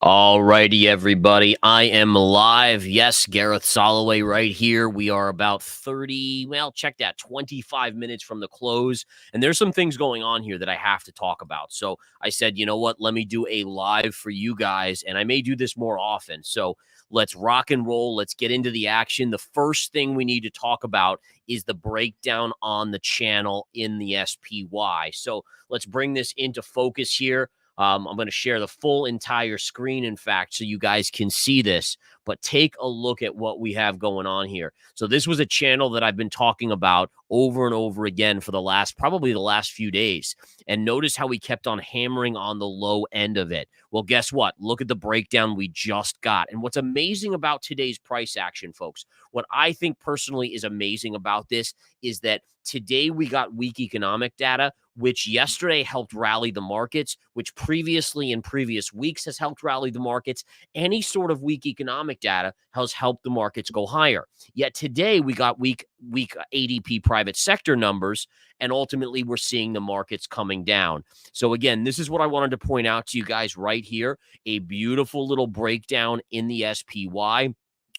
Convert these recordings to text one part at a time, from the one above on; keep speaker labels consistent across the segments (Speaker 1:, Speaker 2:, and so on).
Speaker 1: All righty, everybody. I am live. Yes, Gareth Soloway right here. We are about 30, well, check that, 25 minutes from the close. And there's some things going on here that I have to talk about. So I said, you know what? Let me do a live for you guys. And I may do this more often. So let's rock and roll. Let's get into the action. The first thing we need to talk about is the breakdown on the channel in the SPY. So let's bring this into focus here. I'm going to share the full entire screen, in fact, so you guys can see this. But take a look at what we have going on here. So this was a channel that I've been talking about over and over again for probably the last few days. And notice how we kept on hammering on the low end of it. Well, guess what? Look at the breakdown we just got. And what's amazing about today's price action, folks, what I think personally is amazing about this is that today we got weak economic data, which yesterday helped rally the markets, which previously in previous weeks has helped rally the markets. Any sort of weak economic data has helped the markets go higher. Yet today we got weak ADP private sector numbers, and ultimately we're seeing the markets coming down. So again, this is what I wanted to point out to you guys right here, a beautiful little breakdown in the SPY.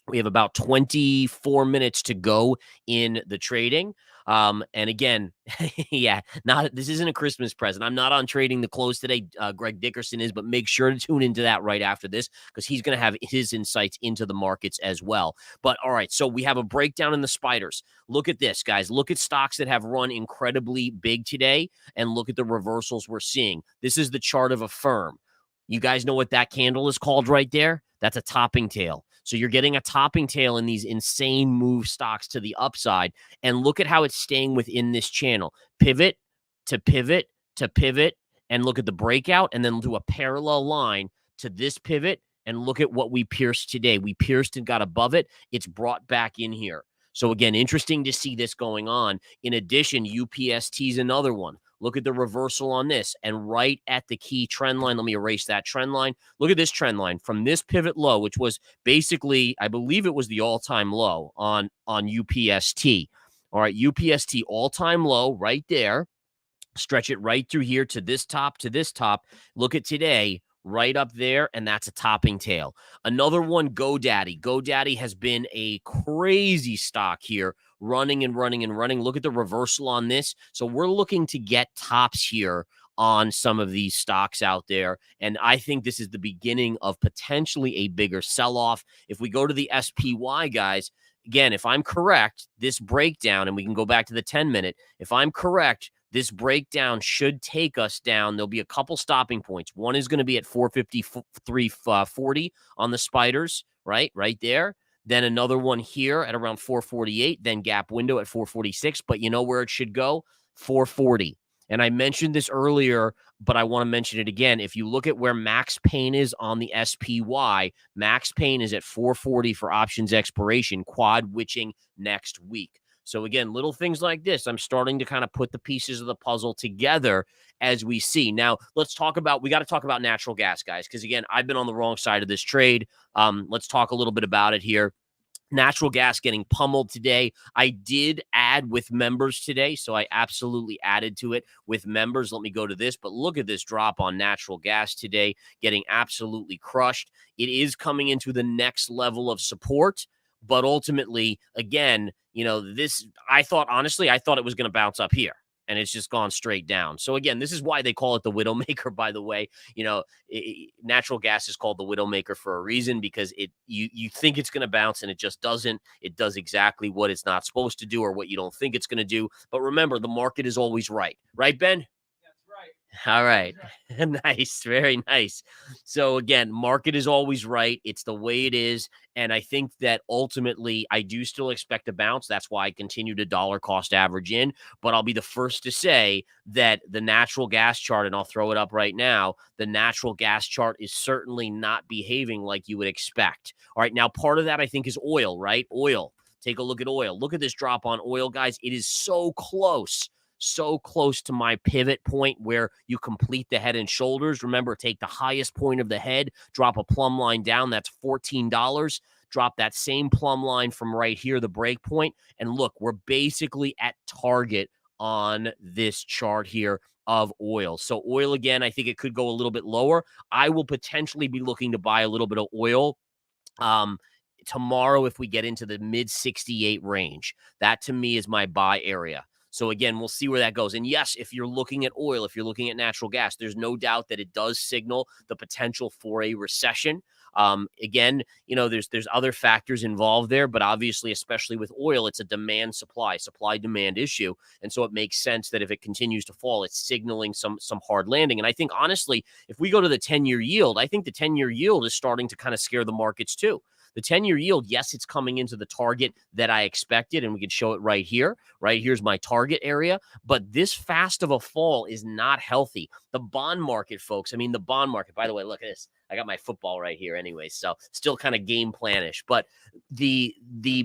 Speaker 1: We have about 24 minutes to go in the trading. And again, yeah, this isn't a Christmas present. I'm not on trading the close today. Greg Dickerson is, but make sure to tune into that right after this because he's going to have his insights into the markets as well. But all right, so we have a breakdown in the spiders. Look at this, guys. Look at stocks that have run incredibly big today and look at the reversals we're seeing. This is the chart of a firm. You guys know what that candle is called right there? That's a topping tail. So you're getting a topping tail in these insane move stocks to the upside. And look at how it's staying within this channel. Pivot to pivot to pivot. And look at the breakout and then do a parallel line to this pivot. And look at what we pierced today. We pierced and got above it. It's brought back in here. So again, interesting to see this going on. In addition, UPST is another one. Look at the reversal on this and right at the key trend line. Let me erase that trend line. Look at this trend line from this pivot low, which was basically, I believe it was the all-time low on UPST. All right, UPST all-time low right there. Stretch it right through here to this top, to this top. Look at today, right up there, and that's a topping tail. Another one, GoDaddy. GoDaddy has been a crazy stock here, running and running and running. Look at the reversal on this. So we're looking to get tops here on some of these stocks out there. And I think this is the beginning of potentially a bigger sell-off. If we go to the SPY, guys, again, if I'm correct, this breakdown, and we can go back to the 10-minute, if I'm correct, this breakdown should take us down. There'll be a couple stopping points. One is going to be at 453.40 on the spiders, right there. Then another one here at around 448, then gap window at 446. But you know where it should go? 440. And I mentioned this earlier, but I want to mention it again. If you look at where max pain is on the SPY, max pain is at 440 for options expiration, quad witching next week. So again, little things like this, I'm starting to kind of put the pieces of the puzzle together as we see. Now, we got to talk about natural gas, guys, because again, I've been on the wrong side of this trade. Let's talk a little bit about it here. Natural gas getting pummeled today. I did add with members today, so I absolutely added to it with members. Let me go to this, but look at this drop on natural gas today, getting absolutely crushed. It is coming into the next level of support. But ultimately, again, I thought it was going to bounce up here, and it's just gone straight down. So again, this is why they call it the Widowmaker, by the way. Natural gas is called the Widowmaker for a reason, because you think it's going to bounce, and it just doesn't. It does exactly what it's not supposed to do or what you don't think it's going to do. But remember, the market is always right. Right, Ben? All right. Nice. Very nice. So again, market is always right. It's the way it is. And I think that ultimately I do still expect a bounce. That's why I continue to dollar cost average in. But I'll be the first to say that the natural gas chart, and I'll throw it up right now, the natural gas chart is certainly not behaving like you would expect. All right. Now, part of that I think is oil, right? Oil. Take a look at oil. Look at this drop on oil, guys. It is so close to my pivot point where you complete the head and shoulders. Remember, take the highest point of the head, drop a plumb line down. That's $14. Drop that same plumb line from right here, the break point. And look, we're basically at target on this chart here of oil. So oil, again, I think it could go a little bit lower. I will potentially be looking to buy a little bit of oil um, tomorrow if we get into the mid 68 range. That to me is my buy area. So again, we'll see where that goes. And yes, if you're looking at oil, if you're looking at natural gas, there's no doubt that it does signal the potential for a recession. Again, there's other factors involved there, but obviously, especially with oil, it's a supply demand issue, and so it makes sense that if it continues to fall, it's signaling some hard landing. And I think honestly, if we go to the 10-year yield, I think the 10-year yield is starting to kind of scare the markets too. The 10-year yield, yes, it's coming into the target that I expected, and we can show it right here. Right here's my target area, but this fast of a fall is not healthy. The bond market, folks, I mean, the bond market, by the way, look at this. I got my football right here anyway, so still kind of game planish, but the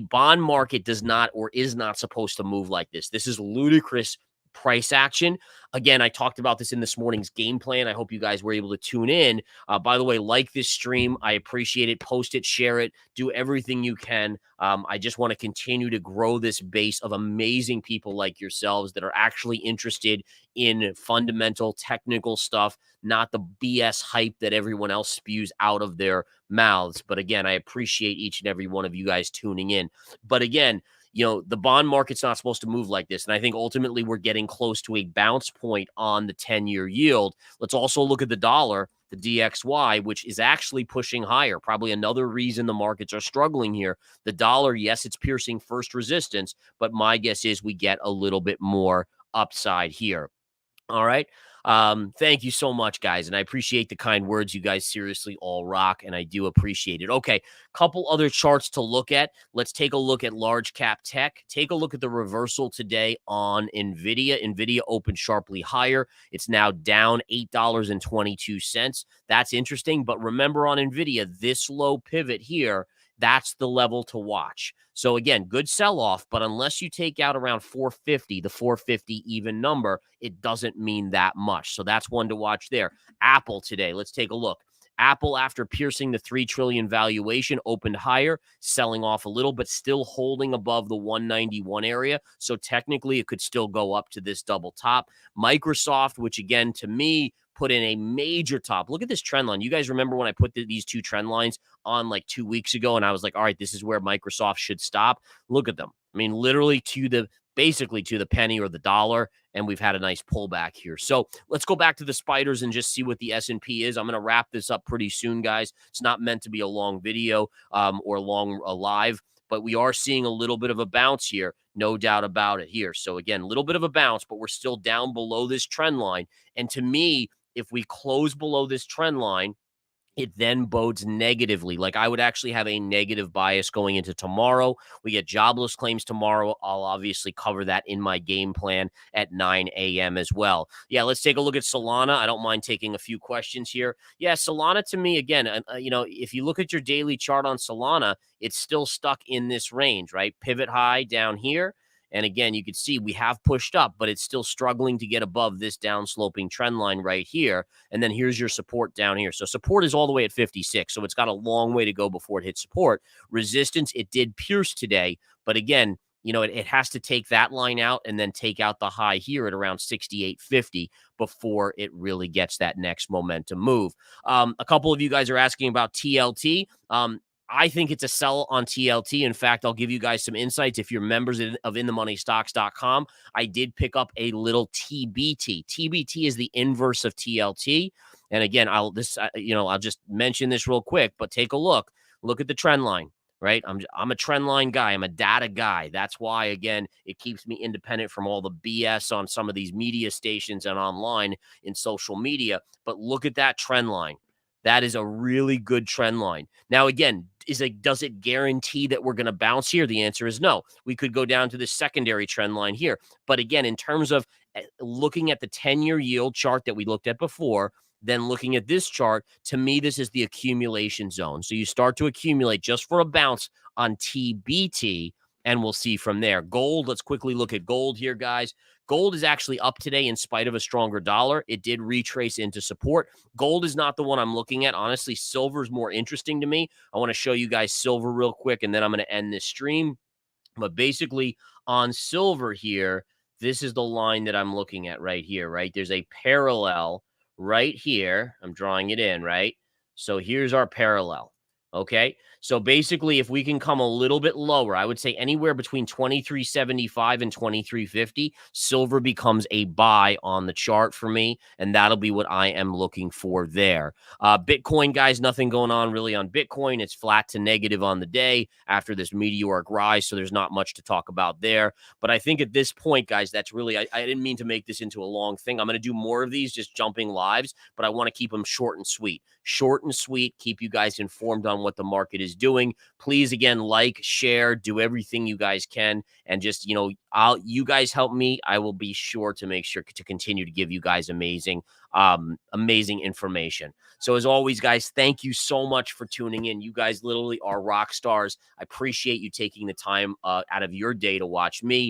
Speaker 1: bond market does not or is not supposed to move like this. This is ludicrous price action. Again, I talked about this in this morning's game plan. I hope you guys were able to tune in. By the way, like this stream. I appreciate it. Post it, share it, do everything you can. I just want to continue to grow this base of amazing people like yourselves that are actually interested in fundamental technical stuff, not the BS hype that everyone else spews out of their mouths. But again, I appreciate each and every one of you guys tuning in. But again, the bond market's not supposed to move like this. And I think ultimately we're getting close to a bounce point on the 10-year yield. Let's also look at the dollar, the DXY, which is actually pushing higher. Probably another reason the markets are struggling here. The dollar, yes, it's piercing first resistance, but my guess is we get a little bit more upside here. All right. Thank you so much, guys. And I appreciate the kind words. You guys seriously all rock, and I do appreciate it. Okay. Couple other charts to look at. Let's take a look at large cap tech. Take a look at the reversal today on NVIDIA. NVIDIA opened sharply higher. It's now down $8.22. That's interesting. But remember on NVIDIA, this low pivot here, that's the level to watch. So again, good sell-off, but unless you take out around 450, the 450 even number, it doesn't mean that much. So that's one to watch there. Apple today, let's take a look. Apple, after piercing the $3 trillion valuation, opened higher, selling off a little, but still holding above the 191 area. So technically, it could still go up to this double top. Microsoft, which again, to me, put in a major top. Look at this trend line. You guys remember when I put these two trend lines on like 2 weeks ago, and I was like, all right, this is where Microsoft should stop. Look at them. I mean, literally basically to the penny or the dollar, and we've had a nice pullback here. So let's go back to the spiders and just see what the S&P is. I'm going to wrap this up pretty soon, guys. It's not meant to be a long video or long live, but we are seeing a little bit of a bounce here, no doubt about it here. So again, a little bit of a bounce, but we're still down below this trend line. And to me, if we close below this trend line, it then bodes negatively. Like I would actually have a negative bias going into tomorrow. We get jobless claims tomorrow. I'll obviously cover that in my game plan at 9 a.m. as well. Yeah, let's take a look at Solana. I don't mind taking a few questions here. Yeah, Solana to me, again, if you look at your daily chart on Solana, it's still stuck in this range, right? Pivot high down here. And again, you can see we have pushed up, but it's still struggling to get above this downsloping trend line right here. And then here's your support down here. So support is all the way at 56. So it's got a long way to go before it hits support. Resistance, it did pierce today. But again, it has to take that line out and then take out the high here at around 68.50 before it really gets that next momentum move. A couple of you guys are asking about TLT. I think it's a sell on TLT. In fact, I'll give you guys some insights. If you're members of InTheMoneyStocks.com, I did pick up a little TBT. TBT is the inverse of TLT. And again, I'll just mention this real quick, but take a look. Look at the trend line, right? I'm a trend line guy. I'm a data guy. That's why, again, it keeps me independent from all the BS on some of these media stations and online in social media. But look at that trend line. That is a really good trend line. Now, again, does it guarantee that we're going to bounce here? The answer is no. We could go down to the secondary trend line here. But again, in terms of looking at the 10-year yield chart that we looked at before, then looking at this chart, to me, this is the accumulation zone. So you start to accumulate just for a bounce on TBT, and we'll see from there. Gold, let's quickly look at gold here, guys. Gold is actually up today in spite of a stronger dollar. It did retrace into support. Gold is not the one I'm looking at. Honestly, silver is more interesting to me. I want to show you guys silver real quick, and then I'm going to end this stream. But basically, on silver here, this is the line that I'm looking at right here, right? There's a parallel right here. I'm drawing it in, right? So here's our parallel. Okay. So basically, if we can come a little bit lower, I would say anywhere between 23.75 and 23.50, silver becomes a buy on the chart for me. And that'll be what I am looking for there. Bitcoin, guys, nothing going on really on Bitcoin. It's flat to negative on the day after this meteoric rise. So there's not much to talk about there. But I think at this point, guys, that's really, I didn't mean to make this into a long thing. I'm going to do more of these, just jumping lives, but I want to keep them short and sweet. Short and sweet, keep you guys informed on what the market is doing. Please, again, like, share, do everything you guys can. And just, you guys help me. I will be sure to make sure to continue to give you guys amazing information. So as always, guys, thank you so much for tuning in. You guys literally are rock stars. I appreciate you taking the time out of your day to watch me.